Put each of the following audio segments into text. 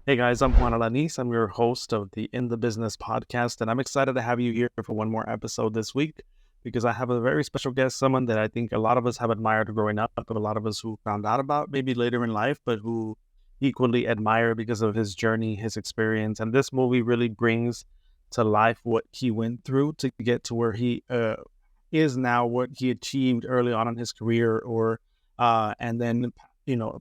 Hey guys, I'm Juan Alanis. I'm your host of the In the Business podcast, and I'm excited to have you here for one more episode this week because I have a very special guest, someone that I think a lot of us have admired growing up, but a lot of us who found out about maybe later in life, but who equally admire because of his journey, his experience. And this movie really brings to life what he went through to get to where he is now, what he achieved early on in his career, or and then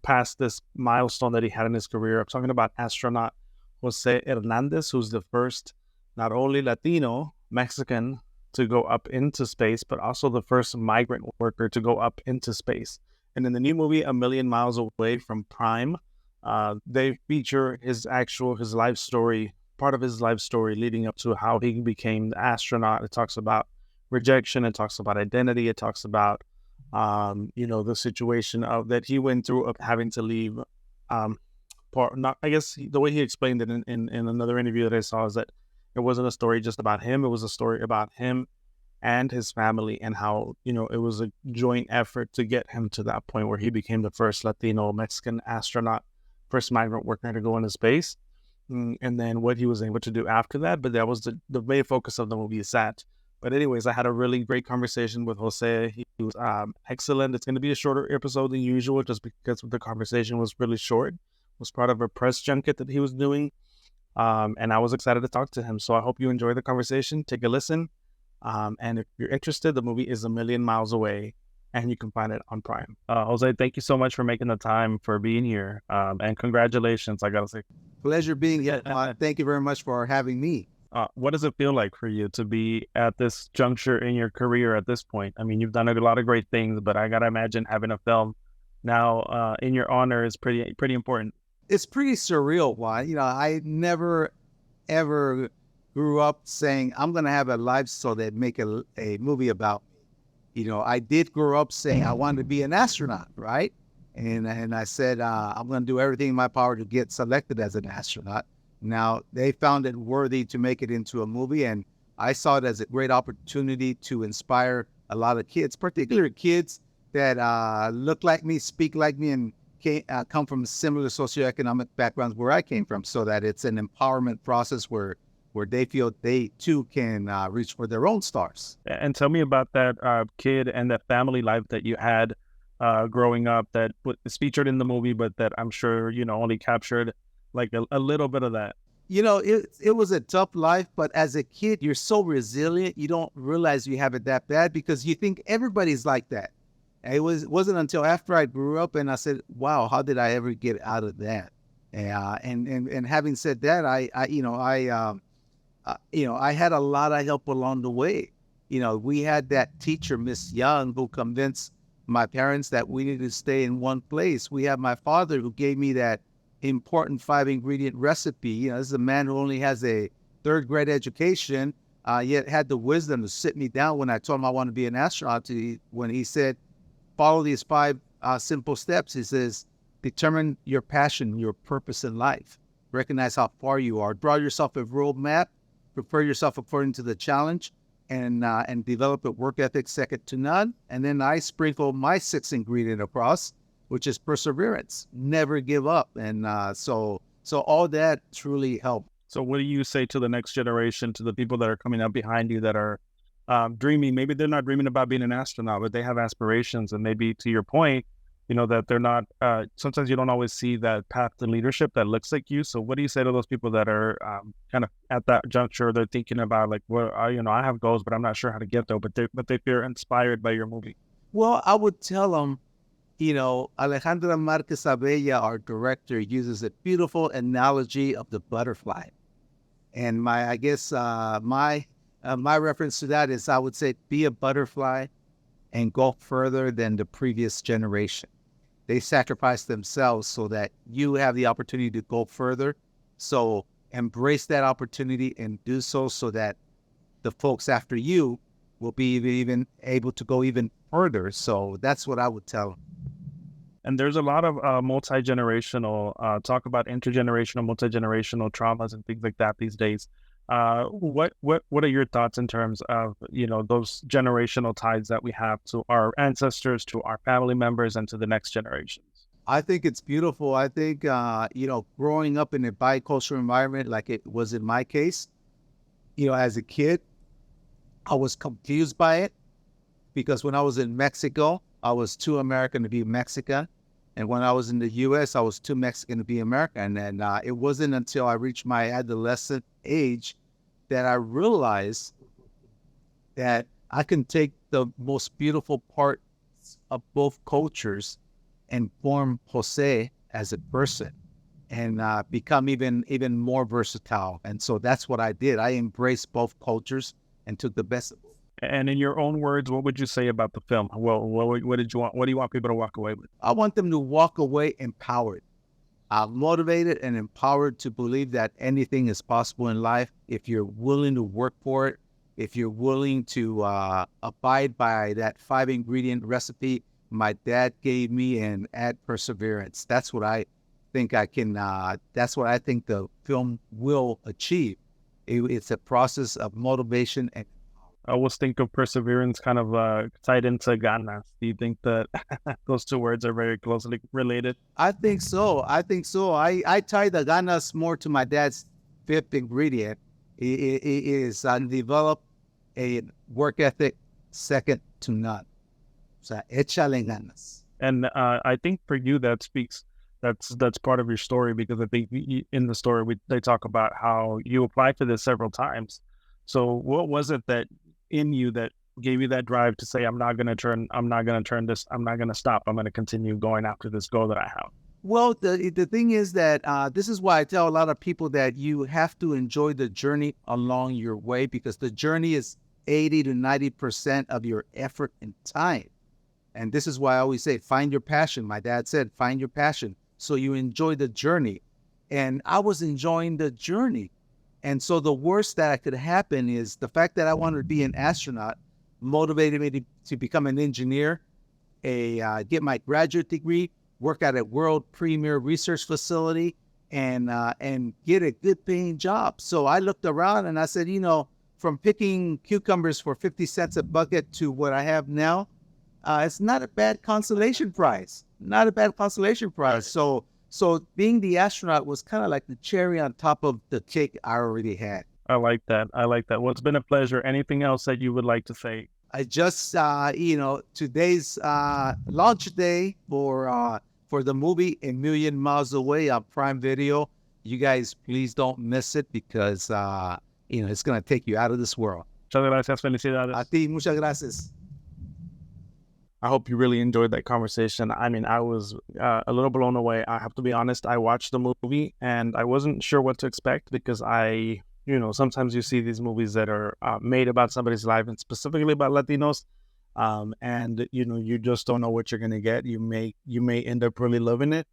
past this milestone that he had in his career. I'm talking about astronaut Jose Hernandez, who's the first not only Latino Mexican to go up into space, but also the first migrant worker to go up into space. And in the new movie, A Million Miles Away from Prime, they feature his life story, part of his life story leading up to how he became the astronaut. It talks about rejection, it talks about identity, it talks about the situation of that he went through of having to leave. Part not, I guess the way he explained it in another interview that I saw is that it wasn't a story just about him; it was a story about him and his family, and how it was a joint effort to get him to that point where he became the first Latino Mexican astronaut, first migrant worker to go into space. And then what he was able to do after that. But that was the main focus of the movie is that. But anyways, I had a really great conversation with Jose. He was excellent. It's going to be a shorter episode than usual just because the conversation was really short. It was part of a press junket that he was doing. And I was excited to talk to him. So I hope you enjoy the conversation. Take a listen. And if you're interested, the movie is A Million Miles Away, and you can find it on Prime. Jose, thank you so much for making the time for being here. And congratulations, I got to say. Pleasure being here. Thank you very much for having me. What does it feel like for you to be at this juncture in your career at this point? I mean, you've done a lot of great things, but I gotta imagine having a film now in your honor is pretty important. It's pretty surreal. Why? I never ever grew up saying I'm going to have a life so that make a movie about me. I did grow up saying I wanted to be an astronaut, right? And I said I'm going to do everything in my power to get selected as an astronaut. Now, they found it worthy to make it into a movie, and I saw it as a great opportunity to inspire a lot of kids, particularly kids that look like me, speak like me, and come from similar socioeconomic backgrounds where I came from, so that it's an empowerment process where they feel they too can reach for their own stars. And tell me about that kid and that family life that you had growing up that is featured in the movie, but that I'm sure only captured like a little bit of that. It was a tough life, but as a kid, you're so resilient. You don't realize you have it that bad because you think everybody's like that. And wasn't until after I grew up and I said, "Wow, how did I ever get out of that?" And having said that, I had a lot of help along the way. We had that teacher, Miss Young, who convinced my parents that we needed to stay in one place. We have my father who gave me that important 5-ingredient recipe. This is a man who only has a third grade education, yet had the wisdom to sit me down when I told him I want to be an astronaut. When he said, follow these 5 simple steps. He says, determine your passion, your purpose in life. Recognize how far you are. Draw yourself a roadmap. Prepare yourself according to the challenge, and develop a work ethic second to none. And then I sprinkle my 6th ingredient across, which is perseverance. Never give up. And so all that truly helped. So what do you say to the next generation, to the people that are coming up behind you that are dreaming? Maybe they're not dreaming about being an astronaut, but they have aspirations. And maybe to your point, that they're not, sometimes you don't always see that path to leadership that looks like you. So what do you say to those people that are kind of at that juncture? They're thinking about like, well, I have goals, but I'm not sure how to get there, but they feel inspired by your movie. Well, I would tell them, Alejandra Marquez Abella, our director, uses a beautiful analogy of the butterfly. And my reference to that is I would say, be a butterfly and go further than the previous generation. They sacrifice themselves so that you have the opportunity to go further. So embrace that opportunity and do so that the folks after you will be even able to go even further. So that's what I would tell them. And there's a lot of multi-generational talk about intergenerational, multi-generational traumas and things like that these days. What are your thoughts in terms of those generational ties that we have to our ancestors, to our family members, and to the next generations? I think it's beautiful. I think, growing up in a bicultural environment like it was in my case, as a kid, I was confused by it because when I was in Mexico, I was too American to be Mexican. And when I was in the US, I was too Mexican to be American. And it wasn't until I reached my adolescent age that I realized that I can take the most beautiful parts of both cultures and form Jose as a person and become even more versatile. And so that's what I did. I embraced both cultures and took the best of both. And in your own words, what would you say about the film? Well, what did you want? What do you want people to walk away with? I want them to walk away empowered, motivated and empowered to believe that anything is possible in life if you're willing to work for it, if you're willing to abide by that 5-ingredient recipe my dad gave me and add perseverance. That's what I think I can, that's what I think the film will achieve. It's a process of motivation. And I always think of perseverance kind of tied into ganas. Do you think that those two words are very closely related? I think so. I tie the ganas more to my dad's 5th ingredient. It is develop a work ethic second to none. So échale ganas. And I think for you that speaks. That's part of your story, because I think in the story they talk about how you applied for this several times. So what was it that in you that gave you that drive to say, I'm not going to turn this, I'm not going to stop, I'm going to continue going after this goal that I have? Well, the thing is that this is why I tell a lot of people that you have to enjoy the journey along your way, because the journey is 80 to 90% of your effort and time. And this is why I always say, find your passion. My dad said, find your passion. So you enjoy the journey. And I was enjoying the journey. And so the worst that could happen is the fact that I wanted to be an astronaut motivated me to become an engineer, get my graduate degree, work at a world premier research facility, and get a good paying job. So I looked around and I said, from picking cucumbers for 50 cents a bucket to what I have now, it's not a bad consolation prize. Not a bad consolation prize. So being the astronaut was kind of like the cherry on top of the cake I already had. I like that. Well, it's been a pleasure. Anything else that you would like to say? I just, today's launch day for the movie A Million Miles Away on Prime Video. You guys, please don't miss it because, it's going to take you out of this world. Muchas gracias. Felicidades. A ti, muchas gracias. I hope you really enjoyed that conversation. I mean, I was a little blown away. I have to be honest. I watched the movie and I wasn't sure what to expect because sometimes you see these movies that are made about somebody's life and specifically about Latinos. And you just don't know what you're going to get. You may end up really loving it,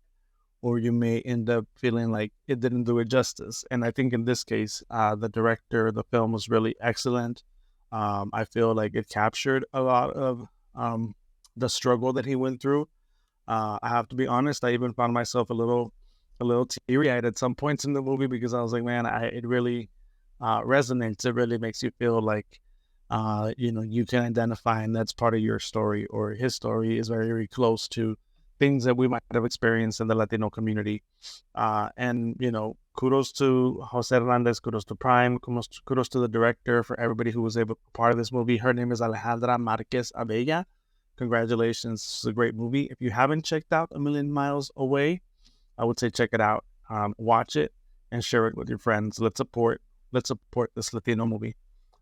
or you may end up feeling like it didn't do it justice. And I think in this case, the director, the film was really excellent. I feel like it captured a lot of the struggle that he went through. I have to be honest, I even found myself a little teary-eyed at some points in the movie because I was like, man, it really resonates. It really makes you feel like, you can identify, and that's part of your story, or his story is very, very close to things that we might have experienced in the Latino community. And kudos to Jose Hernández, kudos to Prime, kudos to the director, for everybody who was able to be part of this movie. Her name is Alejandra Marquez Abella. Congratulations. This is a great movie. If you haven't checked out A Million Miles Away, I would say check it out. Watch it and share it with your friends. Let's support this Latino movie.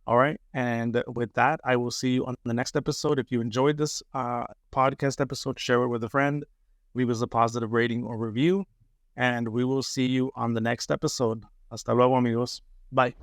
All right. And with that, I will see you on the next episode. If you enjoyed this podcast episode, share it with a friend, leave us a positive rating or review, and we will see you on the next episode. Hasta luego, amigos. Bye.